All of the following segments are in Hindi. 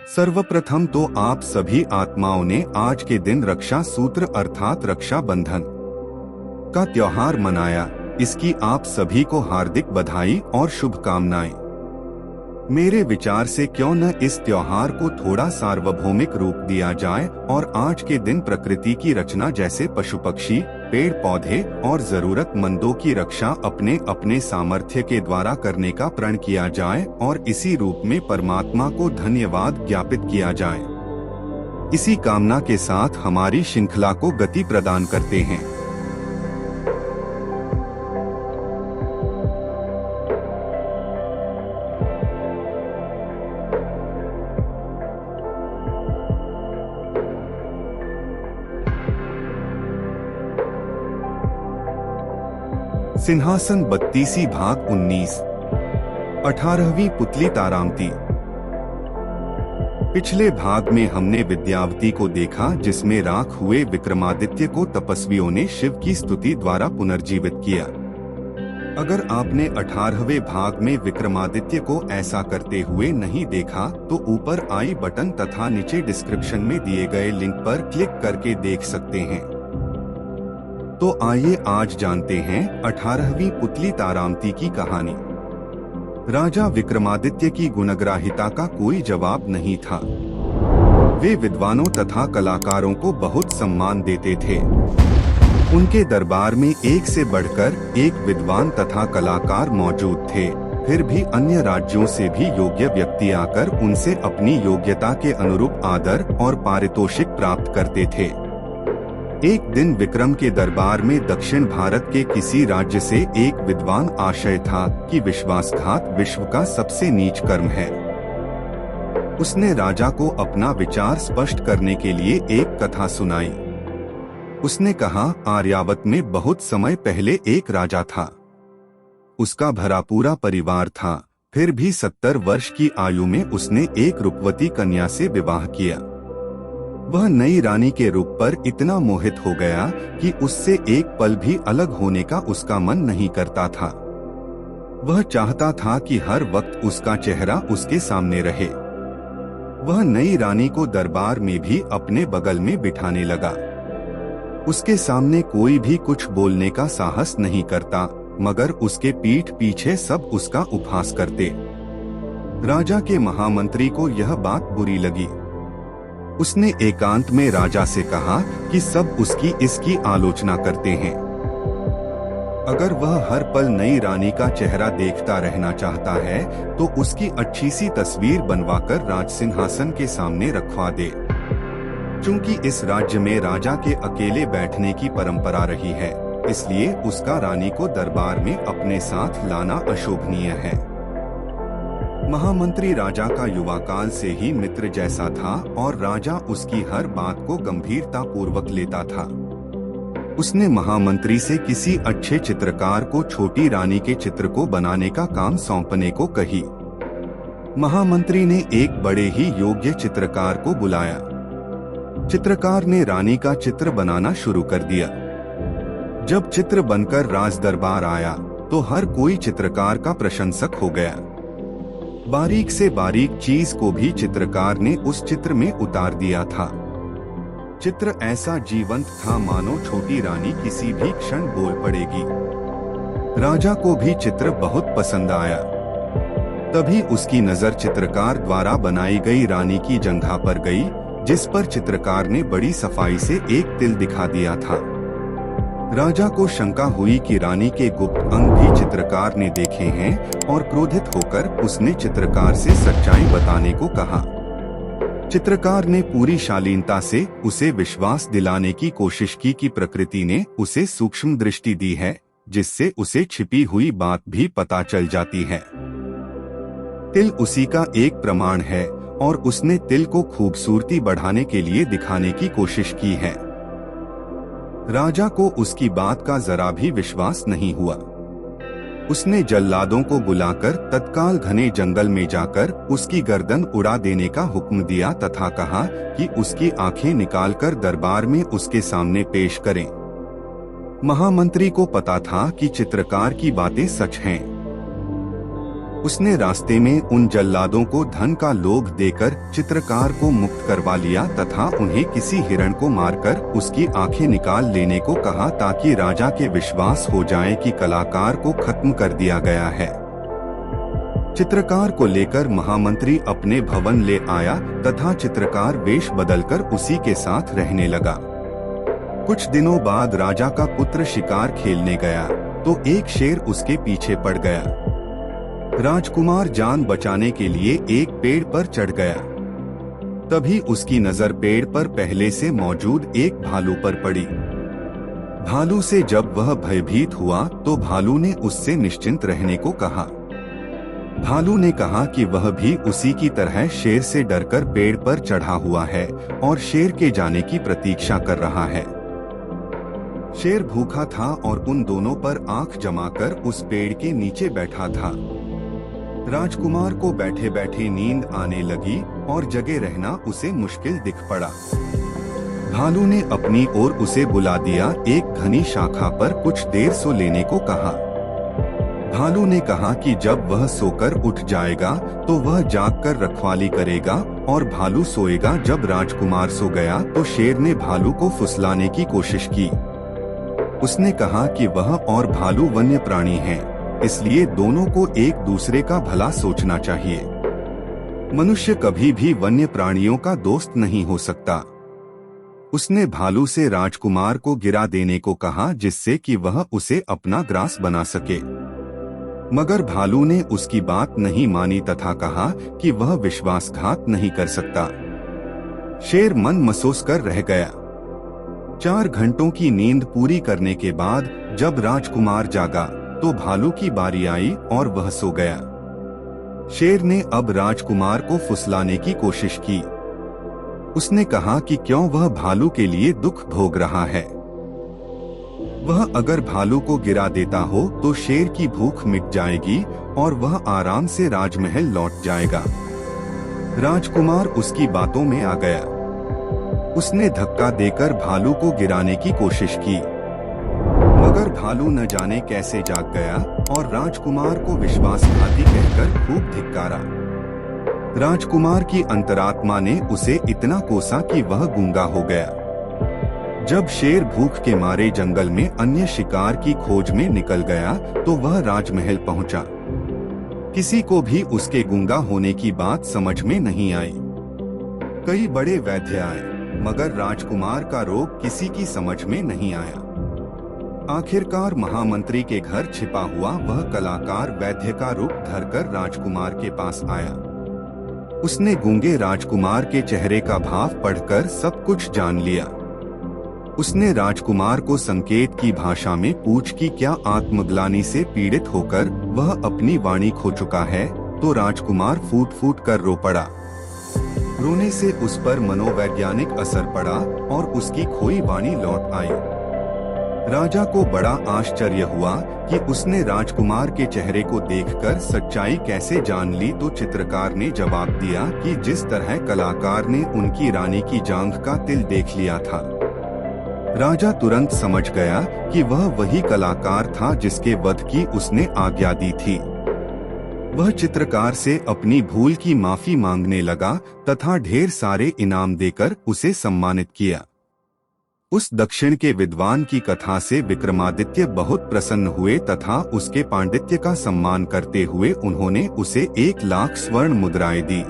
सर्वप्रथम तो आप सभी आत्माओं ने आज के दिन रक्षा सूत्र अर्थात रक्षा बंधन का त्योहार मनाया। इसकी आप सभी को हार्दिक बधाई और शुभकामनाएं। मेरे विचार से क्यों न इस त्योहार को थोड़ा सार्वभौमिक रूप दिया जाए और आज के दिन प्रकृति की रचना जैसे पशु पक्षी, पेड़ पौधे और जरूरतमंदों की रक्षा अपने अपने सामर्थ्य के द्वारा करने का प्रण किया जाए और इसी रूप में परमात्मा को धन्यवाद ज्ञापित किया जाए। इसी कामना के साथ हमारी श्रृंखला को गति प्रदान करते हैं। सिंहासन 32 भाग 19 18वीं पुतली तारामती। पिछले भाग में हमने विद्यावती को देखा जिसमें राख हुए विक्रमादित्य को तपस्वियों ने शिव की स्तुति द्वारा पुनर्जीवित किया। अगर आपने 18वें भाग में विक्रमादित्य को ऐसा करते हुए नहीं देखा तो ऊपर आई बटन तथा नीचे डिस्क्रिप्शन में दिए गए लिंक पर क्लिक करके देख सकते हैं। तो आइए आज जानते हैं 18वीं पुतली तारामती की कहानी। राजा विक्रमादित्य की गुणग्राहिता का कोई जवाब नहीं था। वे विद्वानों तथा कलाकारों को बहुत सम्मान देते थे। उनके दरबार में एक से बढ़कर एक विद्वान तथा कलाकार मौजूद थे। फिर भी अन्य राज्यों से भी योग्य व्यक्ति आकर उनसे अपनी योग्यता के अनुरूप आदर और पारितोषिक प्राप्त करते थे। एक दिन विक्रम के दरबार में दक्षिण भारत के किसी राज्य से एक विद्वान आशय था कि विश्वासघात विश्व का सबसे नीच कर्म है। उसने राजा को अपना विचार स्पष्ट करने के लिए एक कथा सुनाई। उसने कहा, आर्यावत में बहुत समय पहले एक राजा था। उसका भरा पूरा परिवार था। फिर भी 70 वर्ष की आयु में उसने एक रूपवती कन्या से विवाह किया। वह नई रानी के रूप पर इतना मोहित हो गया कि उससे एक पल भी अलग होने का उसका मन नहीं करता था। वह चाहता था कि हर वक्त उसका चेहरा उसके सामने रहे। वह नई रानी को दरबार में भी अपने बगल में बिठाने लगा। उसके सामने कोई भी कुछ बोलने का साहस नहीं करता, मगर उसके पीठ पीछे सब उसका उपहास करते। राजा के महामंत्री को यह बात बुरी लगी। उसने एकांत में राजा से कहा कि सब इसकी आलोचना करते हैं। अगर वह हर पल नई रानी का चेहरा देखता रहना चाहता है तो उसकी अच्छी सी तस्वीर बनवाकर राज सिंहासन के सामने रखवा दे। चूंकि इस राज्य में राजा के अकेले बैठने की परंपरा रही है, इसलिए उसका रानी को दरबार में अपने साथ लाना अशोभनीय है। महामंत्री राजा का युवा काल से ही मित्र जैसा था और राजा उसकी हर बात को गंभीरता पूर्वक लेता था। उसने महामंत्री से किसी अच्छे चित्रकार को छोटी रानी के चित्र को बनाने का काम सौंपने को कही। महामंत्री ने एक बड़े ही योग्य चित्रकार को बुलाया। चित्रकार ने रानी का चित्र बनाना शुरू कर दिया। जब चित्र बनकर राज दरबार आया तो हर कोई चित्रकार का प्रशंसक हो गया। बारीक से बारीक चीज को भी चित्रकार ने उस चित्र में उतार दिया था। चित्र ऐसा जीवंत था मानो छोटी रानी किसी भी क्षण बोल पड़ेगी। राजा को भी चित्र बहुत पसंद आया। तभी उसकी नजर चित्रकार द्वारा बनाई गई रानी की जंघा पर गई, जिस पर चित्रकार ने बड़ी सफाई से एक तिल दिखा दिया था। राजा को शंका हुई कि रानी के गुप्त अंग भी चित्रकार ने देखे हैं और क्रोधित होकर उसने चित्रकार से सच्चाई बताने को कहा। चित्रकार ने पूरी शालीनता से उसे विश्वास दिलाने की कोशिश की कि प्रकृति ने उसे सूक्ष्म दृष्टि दी है, जिससे उसे छिपी हुई बात भी पता चल जाती है। तिल उसी का एक प्रमाण है और उसने तिल को खूबसूरती बढ़ाने के लिए दिखाने की कोशिश की है। राजा को उसकी बात का जरा भी विश्वास नहीं हुआ। उसने जल्लादों को बुलाकर तत्काल घने जंगल में जाकर उसकी गर्दन उड़ा देने का हुक्म दिया तथा कहा कि उसकी आंखें निकालकर दरबार में उसके सामने पेश करें। महामंत्री को पता था कि चित्रकार की बातें सच हैं। उसने रास्ते में उन जल्लादों को धन का लोभ देकर चित्रकार को मुक्त करवा लिया तथा उन्हें किसी हिरण को मारकर उसकी आंखें निकाल लेने को कहा ताकि राजा के विश्वास हो जाए कि कलाकार को खत्म कर दिया गया है। चित्रकार को लेकर महामंत्री अपने भवन ले आया तथा चित्रकार वेश बदलकर उसी के साथ रहने लगा। कुछ दिनों बाद राजा का पुत्र शिकार खेलने गया तो एक शेर उसके पीछे पड़ गया। राजकुमार जान बचाने के लिए एक पेड़ पर चढ़ गया। तभी उसकी नजर पेड़ पर पहले से मौजूद एक भालू पर पड़ी। भालू से जब वह भयभीत हुआ तो भालू ने उससे निश्चिंत रहने को कहा। भालू ने कहा कि वह भी उसी की तरह शेर से डरकर पेड़ पर चढ़ा हुआ है और शेर के जाने की प्रतीक्षा कर रहा है। शेर भूखा था और उन दोनों पर आंख जमाकर उस पेड़ के नीचे बैठा था। राजकुमार को बैठे बैठे नींद आने लगी और जगे रहना उसे मुश्किल दिख पड़ा। भालू ने अपनी ओर उसे बुला दिया, एक घनी शाखा पर कुछ देर सो लेने को कहा। भालू ने कहा कि जब वह सोकर उठ जाएगा तो वह जागकर रखवाली करेगा और भालू सोएगा। जब राजकुमार सो गया तो शेर ने भालू को फुसलाने की कोशिश की। उसने कहा कि वह और भालू वन्य प्राणी हैं, इसलिए दोनों को एक दूसरे का भला सोचना चाहिए। मनुष्य कभी भी वन्य प्राणियों का दोस्त नहीं हो सकता। उसने भालू से राजकुमार को गिरा देने को कहा जिससे कि वह उसे अपना ग्रास बना सके, मगर भालू ने उसकी बात नहीं मानी तथा कहा कि वह विश्वासघात नहीं कर सकता। शेर मन मसोस कर रह गया। 4 घंटों की नींद पूरी करने के बाद जब राजकुमार जागा तो भालू की बारी आई और वह सो गया। शेर ने अब राजकुमार को फुसलाने की कोशिश की। उसने कहा कि क्यों वह भालू के लिए दुख भोग रहा है। वह अगर भालू को गिरा देता हो तो शेर की भूख मिट जाएगी और वह आराम से राजमहल लौट जाएगा। राजकुमार उसकी बातों में आ गया। उसने धक्का देकर भालू को गिराने की कोशिश की, मगर भालू न जाने कैसे जाग गया और राजकुमार को विश्वासघाती कहकर खूब धिक्कारा। राजकुमार की अंतरात्मा ने उसे इतना कोसा कि वह गूंगा हो गया। जब शेर भूख के मारे जंगल में अन्य शिकार की खोज में निकल गया तो वह राजमहल पहुंचा। किसी को भी उसके गूंगा होने की बात समझ में नहीं आई। कई बड़े वैद्य आए, मगर राजकुमार का रोग किसी की समझ में नहीं आया। आखिरकार महामंत्री के घर छिपा हुआ वह कलाकार वैद्य का रूप धरकर राजकुमार के पास आया। उसने गूंगे राजकुमार के चेहरे का भाव पढ़कर सब कुछ जान लिया। उसने राजकुमार को संकेत की भाषा में पूछ कि क्या आत्मग्लानि से पीड़ित होकर वह अपनी वाणी खो चुका है, तो राजकुमार फूट फूट कर रो पड़ा। रोने से उस पर मनोवैज्ञानिक असर पड़ा और उसकी खोई वाणी लौट आई। राजा को बड़ा आश्चर्य हुआ कि उसने राजकुमार के चेहरे को देखकर सच्चाई कैसे जान ली। तो चित्रकार ने जवाब दिया कि जिस तरह कलाकार ने उनकी रानी की जांघ का तिल देख लिया था। राजा तुरंत समझ गया कि वह वही कलाकार था जिसके वध की उसने आज्ञा दी थी। वह चित्रकार से अपनी भूल की माफी मांगने लगा तथा ढेर सारे इनाम देकर उसे सम्मानित किया। उस दक्षिण के विद्वान की कथा से विक्रमादित्य बहुत प्रसन्न हुए तथा उसके पांडित्य का सम्मान करते हुए उन्होंने उसे 1 लाख स्वर्ण मुद्राएं दी।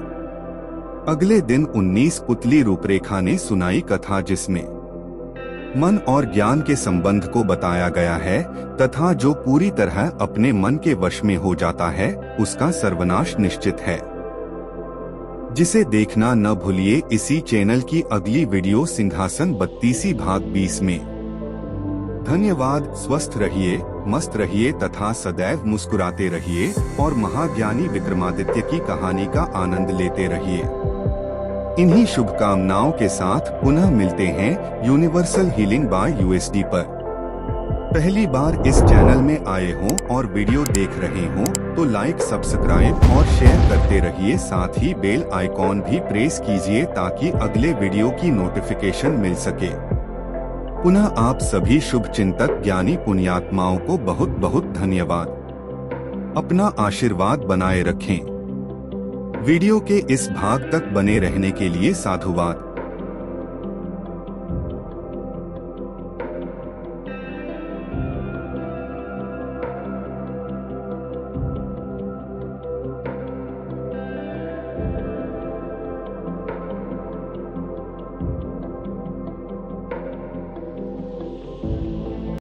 अगले दिन 19 पुतली रूपरेखा ने सुनाई कथा जिसमें मन और ज्ञान के संबंध को बताया गया है तथा जो पूरी तरह अपने मन के वश में हो जाता है उसका सर्वनाश निश्चित है। जिसे देखना न भूलिए। इसी चैनल की अगली वीडियो सिंहासन 32 भाग 20 में। धन्यवाद। स्वस्थ रहिए, मस्त रहिए तथा सदैव मुस्कुराते रहिए और महाज्ञानी विक्रमादित्य की कहानी का आनंद लेते रहिए। इन्हीं शुभकामनाओं के साथ पुनः मिलते हैं यूनिवर्सल हीलिंग बाय यूएसडी पर। पहली बार इस चैनल में आए हों और वीडियो देख रहे हों तो लाइक, सब्सक्राइब और शेयर करते रहिए। साथ ही बेल आइकॉन भी प्रेस कीजिए ताकि अगले वीडियो की नोटिफिकेशन मिल सके। पुनः आप सभी शुभ चिंतक ज्ञानी पुण्यात्माओं को बहुत बहुत धन्यवाद। अपना आशीर्वाद बनाए रखें। वीडियो के इस भाग तक बने रहने के लिए साधुवाद।